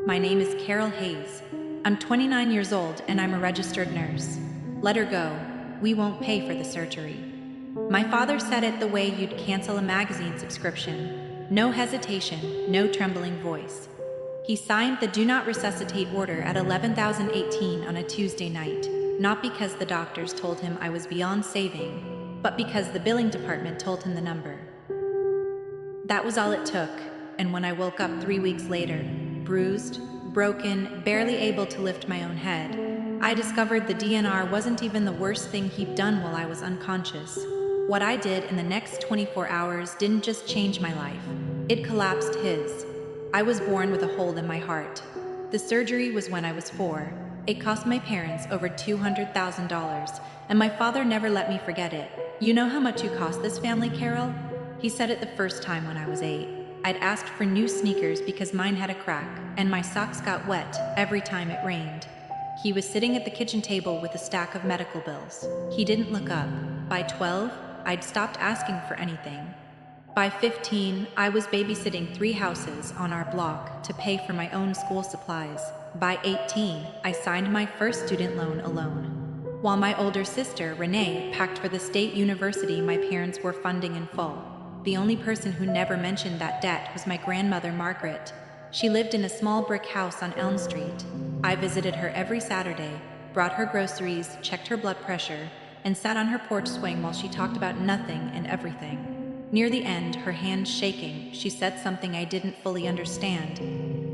My name is Carol Hayes. I'm 29 years old and I'm a registered nurse. Let her go. We won't pay for the surgery. My father said it the way you'd cancel a magazine subscription. No hesitation, no trembling voice. He signed the do not resuscitate order at 11,018 on a Tuesday night, not because the doctors told him I was beyond saving, but because the billing department told him the number. That was all it took, and when I woke up 3 weeks later, bruised, broken, barely able to lift my own head, I discovered the DNR wasn't even the worst thing he'd done while I was unconscious. What I did in the next 24 hours didn't just change my life, it collapsed his. I was born with a hole in my heart. The surgery was when I was 4. It cost my parents over $200,000, and my father never let me forget it. You know how much you cost this family, Carol? He said it the first time when I was 8. I'd asked for new sneakers because mine had a crack, and my socks got wet every time it rained. He was sitting at the kitchen table with a stack of medical bills. He didn't look up. By 12, I'd stopped asking for anything. By 15, I was babysitting 3 houses on our block to pay for my own school supplies. By 18, I signed my first student loan alone, while my older sister, Renee, packed for the state university my parents were funding in full. The only person who never mentioned that debt was my grandmother, Margaret. She lived in a small brick house on Elm Street. I visited her every Saturday, brought her groceries, checked her blood pressure, and sat on her porch swing while she talked about nothing and everything. Near the end, her hands shaking, she said something I didn't fully understand.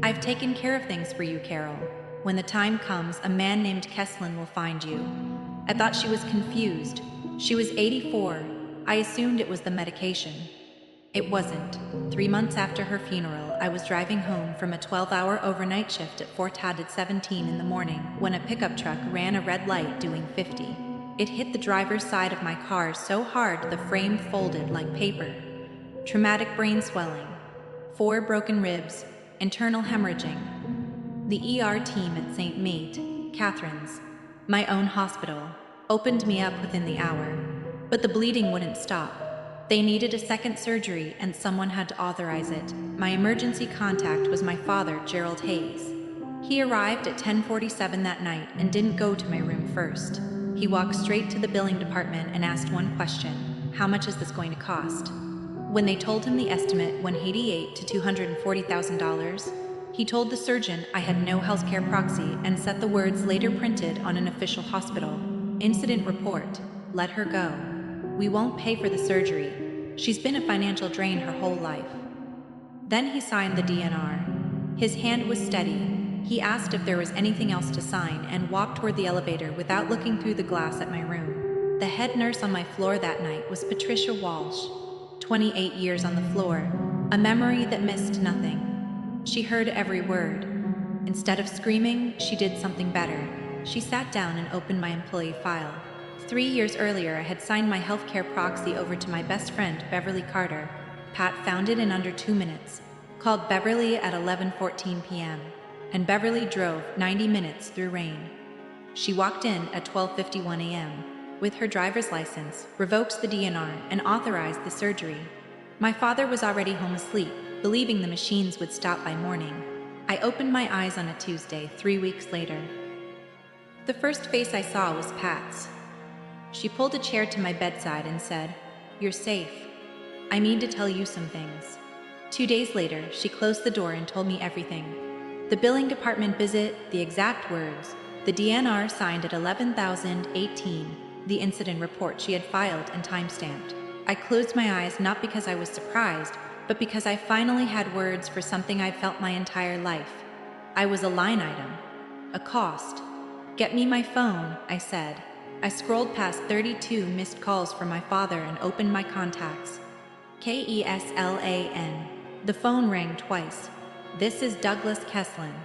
"I've taken care of things for you, Carol. When the time comes, a man named Kesslin will find you." I thought she was confused. She was 84. I assumed it was the medication. It wasn't. 3 months after her funeral, I was driving home from a 12-hour overnight shift at Fort Todd at 17 in the morning when a pickup truck ran a red light doing 50. It hit the driver's side of my car so hard the frame folded like paper. Traumatic brain swelling, 4 broken ribs, internal hemorrhaging. The ER team at St. Mate, Catherine's, my own hospital, opened me up within the hour, but the bleeding wouldn't stop. They needed a second surgery and someone had to authorize it. My emergency contact was my father, Gerald Hayes. He arrived at 10:47 that night and didn't go to my room first. He walked straight to the billing department and asked one question: how much is this going to cost? When they told him the estimate, $188,000 to $240,000, he told the surgeon I had no healthcare proxy and set the words later printed on an official hospital. Incident report. Let her go. We won't pay for the surgery. She's been a financial drain her whole life. Then he signed the DNR. His hand was steady. He asked if there was anything else to sign and walked toward the elevator without looking through the glass at my room. The head nurse on my floor that night was Patricia Walsh. 28 years on the floor, a memory that missed nothing. She heard every word. Instead of screaming, she did something better. She sat down and opened my employee file. 3 years earlier, I had signed my healthcare proxy over to my best friend, Beverly Carter. Pat found it in under 2 minutes, called Beverly at 11:14 p.m., and Beverly drove 90 minutes through rain. She walked in at 12:51 a.m. with her driver's license, revoked the DNR, and authorized the surgery. My father was already home asleep, believing the machines would stop by morning. I opened my eyes on a Tuesday, 3 weeks later. The first face I saw was Pat's. She pulled a chair to my bedside and said, "You're safe. I need to tell you some things." 2 days later, she closed the door and told me everything. The billing department visit, the exact words, the DNR signed at 11,018, the incident report she had filed and timestamped. I closed my eyes not because I was surprised, but because I finally had words for something I'd felt my entire life. I was a line item, a cost. "Get me my phone," I said. I scrolled past 32 missed calls from my father and opened my contacts. Keslan. The phone rang twice. "This is Douglas Kesslin."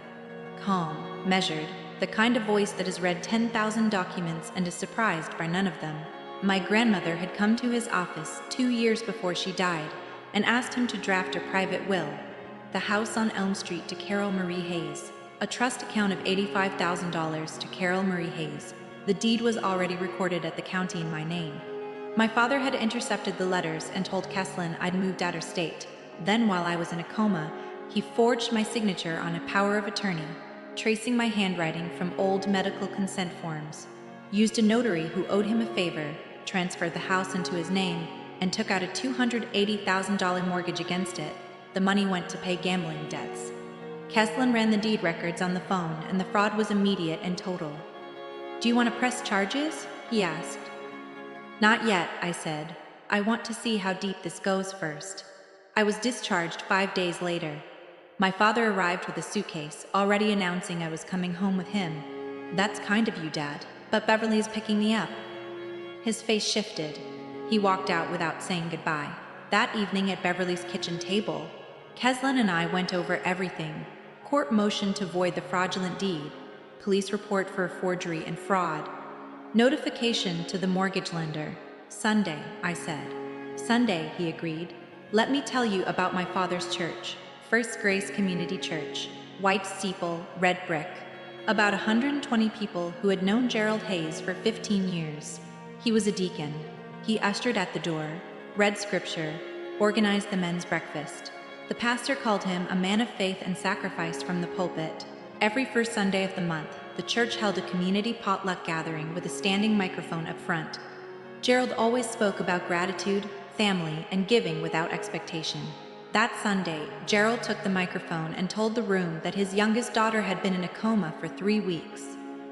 Calm, measured, the kind of voice that has read 10,000 documents and is surprised by none of them. My grandmother had come to his office 2 years before she died and asked him to draft a private will, the house on Elm Street to Carol Marie Hayes, a trust account of $85,000 to Carol Marie Hayes. The deed was already recorded at the county in my name. My father had intercepted the letters and told Kesslin I'd moved out of state. Then, while I was in a coma, He forged my signature on a power of attorney, tracing my handwriting from old medical consent forms, used a notary who owed him a favor, transferred the house into his name, and took out a $280,000 mortgage against it. The money went to pay gambling debts. Keslin ran the deed records on the phone, and the fraud was immediate and total. "Do you want to press charges?" he asked. "Not yet," I said. "I want to see how deep this goes first." I was discharged 5 days later. My father arrived with a suitcase, already announcing I was coming home with him. "That's kind of you, Dad, but Beverly is picking me up." His face shifted. He walked out without saying goodbye. That evening at Beverly's kitchen table, Keslin and I went over everything. Court motion to void the fraudulent deed, police report for forgery and fraud, notification to the mortgage lender. "Sunday," I said. "Sunday," he agreed. "Let me tell you about my father's church, First Grace Community Church, white steeple, red brick. About 120 people who had known Gerald Hayes for 15 years. He was a deacon. He ushered at the door, read scripture, organized the men's breakfast. The pastor called him a man of faith and sacrifice from the pulpit. Every first Sunday of the month, the church held a community potluck gathering with a standing microphone up front. Gerald always spoke about gratitude, family, and giving without expectation. That Sunday, Gerald took the microphone and told the room that his youngest daughter had been in a coma for 3 weeks,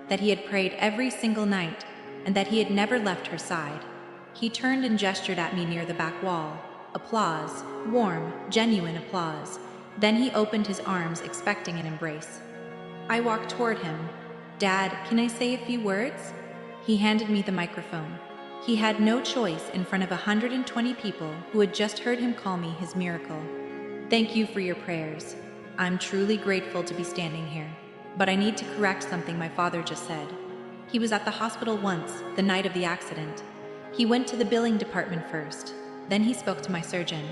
that he had prayed every single night, and that he had never left her side. He turned and gestured at me near the back wall. Applause, warm, genuine applause. Then he opened his arms, expecting an embrace. I walked toward him. "Dad, can I say a few words?" He handed me the microphone. He had no choice in front of 120 people who had just heard him call me his miracle. "Thank you for your prayers. I'm truly grateful to be standing here. But I need to correct something my father just said. He was at the hospital once, the night of the accident. He went to the billing department first. Then he spoke to my surgeon.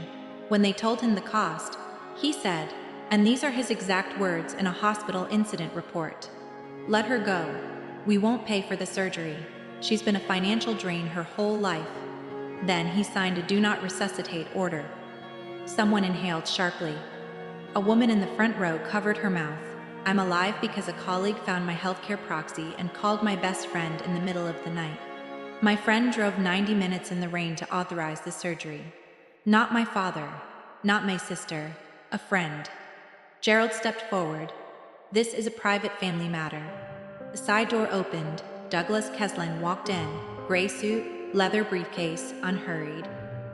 When they told him the cost, he said, and these are his exact words in a hospital incident report, 'Let her go. We won't pay for the surgery. She's been a financial drain her whole life.' Then he signed a do not resuscitate order." Someone inhaled sharply. A woman in the front row covered her mouth. "I'm alive because a colleague found my healthcare proxy and called my best friend in the middle of the night. My friend drove 90 minutes in the rain to authorize the surgery. Not my father, not my sister, a friend." Gerald stepped forward. "This is a private family matter." The side door opened. Douglas Keslin walked in, gray suit, leather briefcase, unhurried,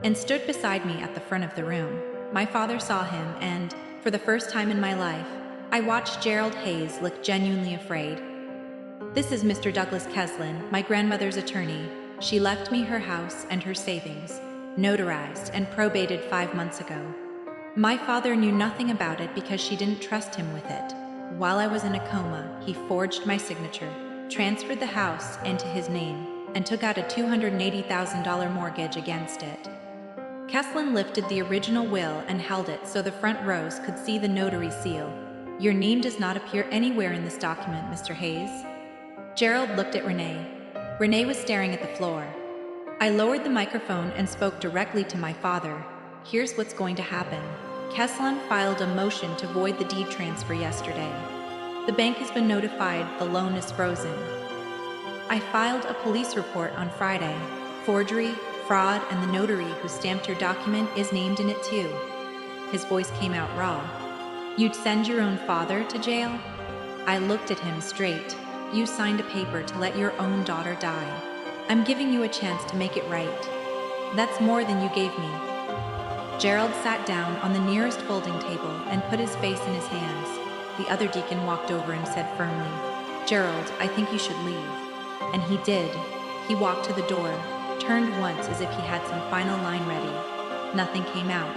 and stood beside me at the front of the room. My father saw him, and, for the first time in my life, I watched Gerald Hayes look genuinely afraid. "This is Mr. Douglas Keslin, my grandmother's attorney. She left me her house and her savings, notarized and probated 5 months ago. My father knew nothing about it because she didn't trust him with it. While I was in a coma, he forged my signature, transferred the house into his name, and took out a $280,000 mortgage against it." Keslin lifted the original will and held it so the front rows could see the notary seal. "Your name does not appear anywhere in this document, Mr. Hayes." Gerald looked at Renee. Renee was staring at the floor. I lowered the microphone and spoke directly to my father. "Here's what's going to happen. Keslin filed a motion to void the deed transfer yesterday. The bank has been notified the loan is frozen. I filed a police report on Friday. Forgery, fraud, and the notary who stamped your document is named in it too." His voice came out raw. "You'd send your own father to jail?" I looked at him straight. "You signed a paper to let your own daughter die. I'm giving you a chance to make it right. That's more than you gave me." Gerald sat down on the nearest folding table and put his face in his hands. The other deacon walked over and said firmly, "Gerald, I think you should leave." And he did. He walked to the door, turned once as if he had some final line ready. Nothing came out.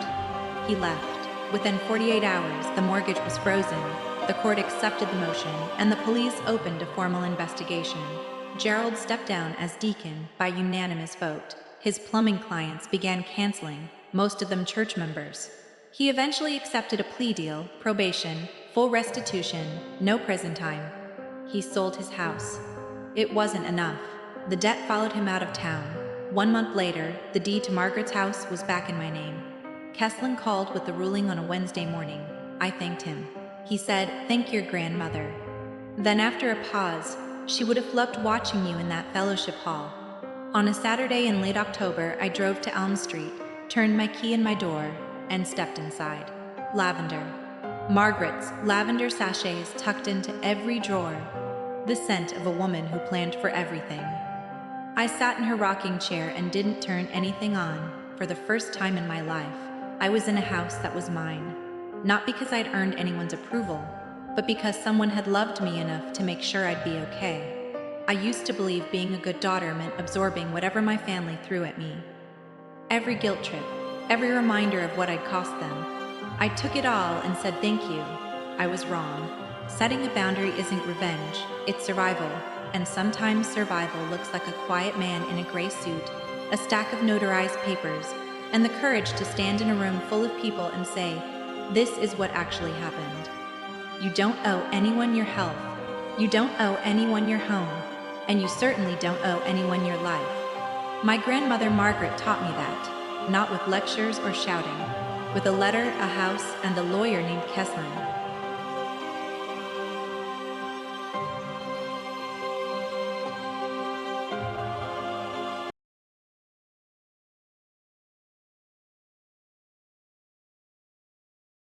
He left. Within 48 hours, the mortgage was frozen. The court accepted the motion, and the police opened a formal investigation. Gerald stepped down as deacon by unanimous vote. His plumbing clients began canceling, most of them church members. He eventually accepted a plea deal, probation, full restitution, no prison time. He sold his house. It wasn't enough. The debt followed him out of town. 1 month later, the deed to Margaret's house was back in my name. Keslin called with the ruling on a Wednesday morning. I thanked him. He said, "Thank your grandmother." Then, after a pause, "She would have loved watching you in that fellowship hall." On a Saturday in late October, I drove to Elm Street, turned my key in my door, and stepped inside. Lavender. Margaret's lavender sachets tucked into every drawer. The scent of a woman who planned for everything. I sat in her rocking chair and didn't turn anything on. For the first time in my life, I was in a house that was mine. Not because I'd earned anyone's approval, but because someone had loved me enough to make sure I'd be okay. I used to believe being a good daughter meant absorbing whatever my family threw at me. Every guilt trip, every reminder of what I'd cost them. I took it all and said thank you. I was wrong. Setting a boundary isn't revenge, it's survival. And sometimes survival looks like a quiet man in a gray suit, a stack of notarized papers, and the courage to stand in a room full of people and say, "This is what actually happened." You don't owe anyone your health. You don't owe anyone your home. And you certainly don't owe anyone your life. My grandmother Margaret taught me that, not with lectures or shouting, with a letter, a house, and a lawyer named Kesslin.